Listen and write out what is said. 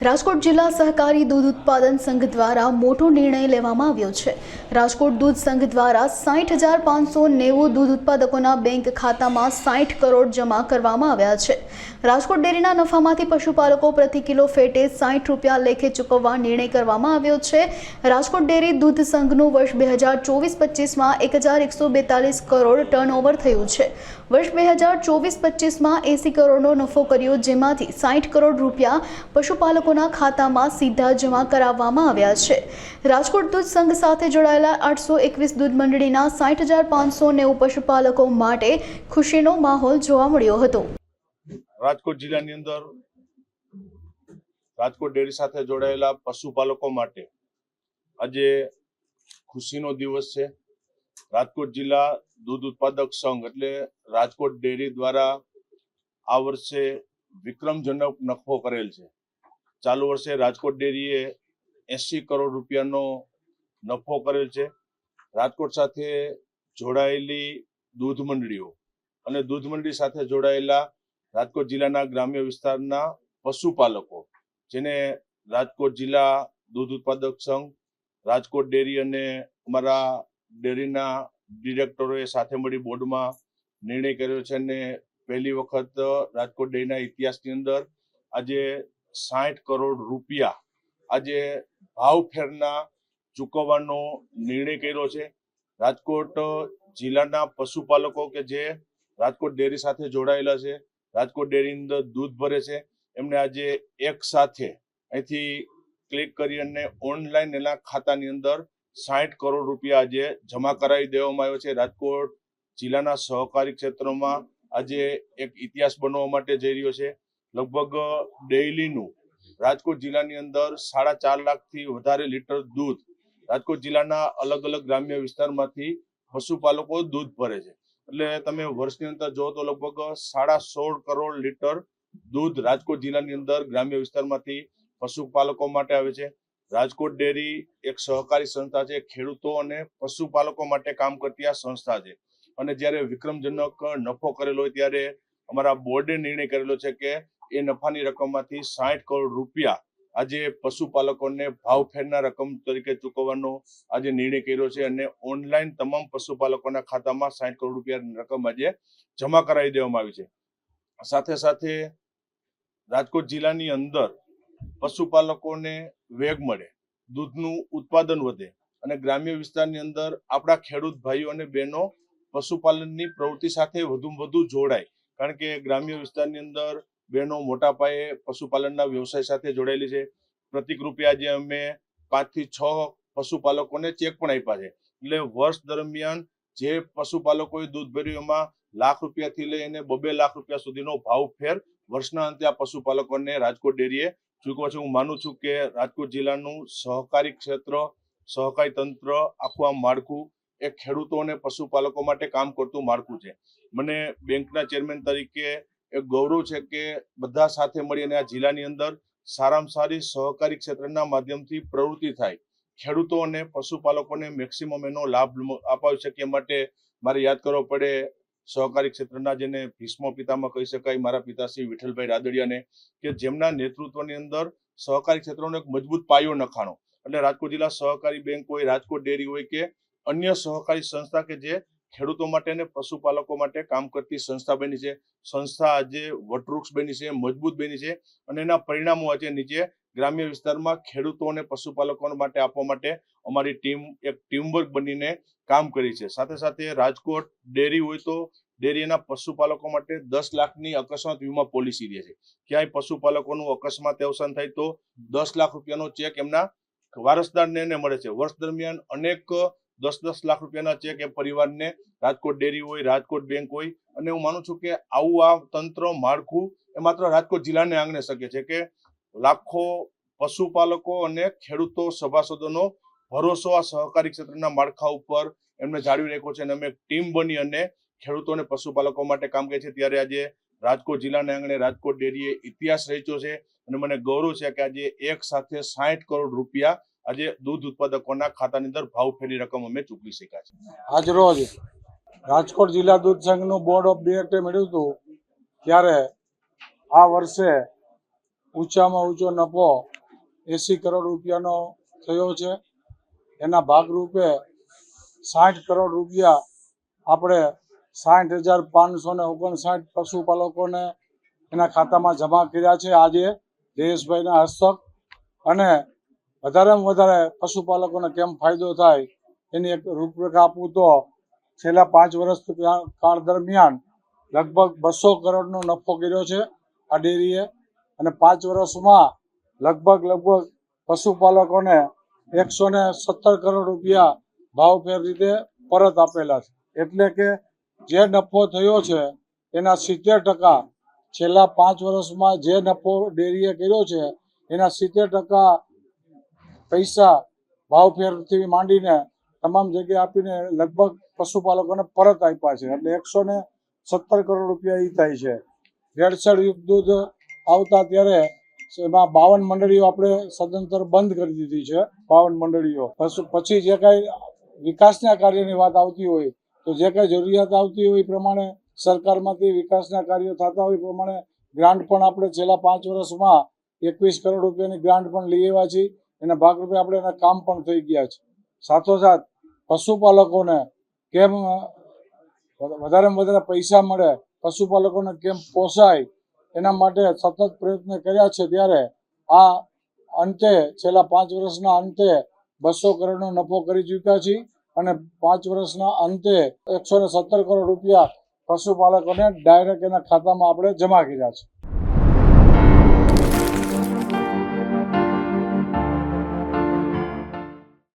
રાજકોટ જિલ્લા સહકારી દૂધ ઉત્પાદન સંઘ દ્વારા મોટો નિર્ણય લેવામાં આવ્યો છે। રાજકોટ દૂધ સંઘ દ્વારા 60,590 દૂધ ઉત્પાદકોના બેંક ખાતામાં 60 કરોડ જમા કરવામાં આવ્યા છે। રાજકોટ ડેરીના નફામાંથી પશુપાલકો પ્રતિ કિલો ફેટે 60 રૂપિયા લેખે ચૂકવવા નિર્ણય કરવામાં આવ્યો છે। રાજકોટ ડેરી દૂધ સંઘનું વર્ષ 2024-25માં 1,142 કરોડ ટર્નઓવર થયું છે। વર્ષ 2024-25માં 80 કરોડનો નફો કર્યો, જેમાંથી 60 કરોડ રૂપિયા પશુપાલકોના ખાતામાં સીધા જમા કરાવવામાં આવ્યા છે। રાજકોટ દૂધ સંઘ સાથે જોડાયેલા 821 દૂધ મંડળીના 60,590 પશુપાલકો માટે ખુશીનો માહોલ જોવા મળ્યો હતો। રાજકોટ જિલ્લાની અંદર રાજકોટ ડેરી સાથે જોડાયેલા પશુપાલકો માટે આજે ખુશીનો દિવસ છે। રાજકોટ જિલ્લા દૂધ ઉત્પાદક સંઘ એટલે રાજકોટ ડેરી દ્વારા આ વર્ષે વિક્રમજનક નફો કરેલ છે। ચાલુ વર્ષે રાજકોટ ડેરીએ 80 કરોડ રૂપિયાનો નફો કરેલ છે। રાજકોટ સાથે જોડાયેલી દૂધ મંડળીઓ અને દૂધ મંડળી સાથે જોડાયેલા રાજકોટ જિલ્લાના ગ્રામ્ય વિસ્તારના પશુપાલકો, જેને રાજકોટ જિલ્લા દૂધ ઉત્પાદક સંઘ, રાજકોટ ડેરી અને અમારા ડેરીના ડિરેક્ટરોએ સાથે મળી બોર્ડમાં નિર્ણય કર્યો છે અને પહેલી વખત રાજકોટ ડેરીના ઇતિહાસની અંદર આજે 60 કરોડ રૂપિયા આજે ભાવફેરના ચૂકવવાનો નિર્ણય કર્યો છે। રાજકોટ જિલ્લાના પશુપાલકો કે જે રાજકોટ ડેરી સાથે જોડાયેલા છે, રાજકોટ ડેરીની અંદર દૂધ ભરે છે, એમને આજે એક સાથે અહીંથી ક્લિક કરી અને ઓનલાઈન એના ખાતાની અંદર 60 કરોડ રૂપિયા આજે જમા કરાવી દેવામાં આવ્યો છે। રાજકોટ જિલ્લાના સહકારી ક્ષેત્રમાં આજે એક ઇતિહાસ બનવા માટે જઈ રહ્યો છે। લગભગ ડેઇલીનું રાજકોટ જિલ્લાની અંદર 4.5 લાખથી વધારે લીટર દૂધ રાજકોટ જિલ્લાના અલગ અલગ ગ્રામ્ય વિસ્તારમાંથી પશુપાલકો દૂધ ભરે છે। એટલે તમે વર્ષની અંદર જો તો લગભગ 16.5 કરોડ લીટર દૂધ રાજકોટ જિલ્લાની અંદર ગ્રામ્ય વિસ્તારમાંથી પશુપાલકો માટે આવે છે। રાજકોટ ડેરી એક સહકારી સંસ્થા છે, ખેડૂતો અને પશુપાલકો માટે કામ કરતી આ સંસ્થા છે અને જ્યારે વિક્રમજનક નફો કરેલો હોય ત્યારે અમારા બોર્ડે નિર્ણય કરેલો છે કે એ નફાની રકમમાંથી 60 કરોડ રૂપિયા આજે પશુપાલકોને ભાવફેરના રકમ તરીકે ચૂકવવાનો આજે નિર્ણય કર્યો છે અને ઓનલાઈન તમામ પશુપાલકોના ખાતામાં 60 કરોડ રૂપિયાની રકમ આજે જમા કરાવી દેવામાં આવી છે। સાથે સાથે રાજકોટ જિલ્લાની અંદર પશુપાલકોને વેગ મળે, દૂધનું ઉત્પાદન વધે અને ગ્રામ્ય વિસ્તારની અંદર આપણા ખેડૂત ભાઈઓ અને બહેનો પશુપાલનની પ્રવૃત્તિ સાથે વધુમાં વધુ જોડાય, કારણ કે ગ્રામ્ય વિસ્તારની અંદર બહેનો મોટા પાયે પશુપાલનના વ્યવસાય સાથે જોડાયેલી છે। પ્રતિક રૂપે આજે અમે 5 થી 6 પશુપાલકોને ચેક પણ આપ્યા છે। એટલે વર્ષ દરમિયાન જે પશુપાલકોએ દૂધ ભર્યું એમાં લાખ રૂપિયાથી લઈને 2 લાખ રૂપિયા સુધીનો ભાવફેર વર્ષના અંતે આ પશુપાલકોને રાજકોટ ડેરીએ ચૂકવો છે। હું માનું છું કે રાજકોટ જિલ્લાનું સહકારી ક્ષેત્ર, સહકારી તંત્ર, આખું આ માળખું એ ખેડૂતો અને પશુપાલકો માટે કામ કરતું માળખું છે। મને બેંકના ચેરમેન તરીકે એક ગૌરવ છે કે બધા સાથે મળી અને આ જિલ્લાની અંદર સારામાં સારી સહકારી ક્ષેત્રના માધ્યમથી પ્રવૃત્તિ થાય, ખેડૂતો અને પશુપાલકોને મેક્સિમમ એનો લાભ અપાવી શકીએ। માટે મારે યાદ કરવો પડે સહકારી ક્ષેત્રના જેને ભીષ્મ પિતામાં કહી શકાય, મારા પિતાશ્રી વિઠ્ઠલભાઈ રાદડિયાને, કે જેમના નેતૃત્વની અંદર સહકારી ક્ષેત્રનો એક મજબૂત પાયો નખાણો। એટલે રાજકોટ જિલ્લા સહકારી બેંક હોય, રાજકોટ ડેરી હોય કે અન્ય સહકારી સંસ્થા કે જે ખેડૂતો માટે અને પશુપાલકો માટે કામ કરતી સંસ્થા બની છે, સંસ્થા આજે વટવૃક્ષ બની છે, મજબૂત બની છે અને એના પરિણામો આજે નીચે ગ્રામ્ય વિસ્તારમાં ખેડૂતો અને પશુપાલકો માટે આપવા માટે અમારી ટીમ એક ટીમવર્ક બનીને કામ કરી છે। સાથે સાથે રાજકોટ ડેરી હોય તો ડેરીના પશુપાલકો માટે 10 લાખની અકસ્માત વીમા પોલિસી દે છે। ક્યાંય પશુપાલકોનું અકસ્માત અવસાન થાય તો 10 લાખ રૂપિયાનો ચેક એમના વારસદારને મળે છે। વર્ષ દરમિયાન અનેક 10-10 લાખ રૂપિયાના ચેક એ પરિવારને રાજકોટ ડેરી હોય, રાજકોટ બેંક હોય, અને હું માનું છું કે આવું આ તંત્ર માળખું એ માત્ર રાજકોટ જિલ્લાને આંગણે શકે છે કે લાખો પશુપાલકો અને ખેડૂતો સભાસદોનો ભરોસો આ સહકારી ક્ષેત્રના માળખા ઉપર એમને જાળવી રાખ્યો છે અને અમે ટીમ બની અને ખેડૂતો અને પશુપાલકો માટે કામ કરીએ છીએ। ત્યારે આજે રાજકોટ જિલ્લાના આંગણે રાજકોટ ડેરીએ ઇતિહાસ રચ્યો છે અને મને ગૌરવ છે કે આજે એક સાથે 60 કરોડ રૂપિયા આજે દૂધ ઉત્પાદકોના ખાતાની અંદર ભાવફેરની રકમ અમે ચૂકવી શક્યા છે। આજરોજ રાજકોટ જિલ્લા દૂધ સંઘનું બોર્ડ ઓફ ડિરેક્ટર મળ્યું હતું ત્યારે આ વર્ષે ઊંચામાં ઊંચો નફો 80 કરોડ રૂપિયાનો થયો છે. એના ભાગરૂપે 60 કરોડ રૂપિયા આપણે 60,559 પશુપાલકોને એના ખાતામાં જમા કર્યા છે આજે જયેશભાઈના હસ્તક. અને વધારેમાં વધારે પશુપાલકોને કેમ ફાયદો થાય એની એક રૂપરેખા આપું તો છેલ્લા 5 વર્ષ કાળ દરમિયાન લગભગ 200 કરોડનો નફો કર્યો છે આ ડેરીએ. અને 5 વર્ષમાં લગભગ પશુપાલકોને 117 કરોડ રૂપિયા ભાવફેર રીતે પરત આપેલા છે. એટલે કે જે નફો થયો છે એના 70% છેલ્લા 5 વર્ષમાં જે નફો ડેરીએ કર્યો છે એના 70% પૈસા ભાવફેરથી માંડીને તમામ જગ્યાએ આપીને લગભગ પશુપાલકોને પરત આપ્યા છે. એટલે 117 કરોડ રૂપિયા એ થાય છે. ભેળસેળયુક્ત દૂધ આવતા ત્યારે એમાં 52 મંડળીઓ આપણે સદંતર બંધ કરી દીધી છે. 52 મંડળીઓ પછી જે કાંઈ વિકાસના કાર્યની વાત આવતી હોય તો જે કાંઈ જરૂરિયાત આવતી હોય એ પ્રમાણે સરકારમાંથી વિકાસના કાર્યો થતા હોય એ પ્રમાણે ગ્રાન્ટ પણ આપણે છેલ્લા 5 વર્ષમાં 21 કરોડ રૂપિયાની ગ્રાન્ટ પણ લઈ આવ્યા છીએ. એના ભાગરૂપે આપણે એના કામ પણ થઈ ગયા છે. સાથોસાથ પશુપાલકોને કેમ વધારેમાં વધારે પૈસા મળે, પશુપાલકોને કેમ પોસાય એના માટે સતત પ્રયત્ન કર્યા છે. ત્યારે આ અંતે છેલ્લા 5 વર્ષના અંતે 200 કરોડનો નફો કરી ચૂક્યા છીએ અને 5 વર્ષના અંતે 117 કરોડ રૂપિયા પશુપાલકોને ડાયરેક્ટ એના ખાતામાં આપણે જમા કર્યા છે.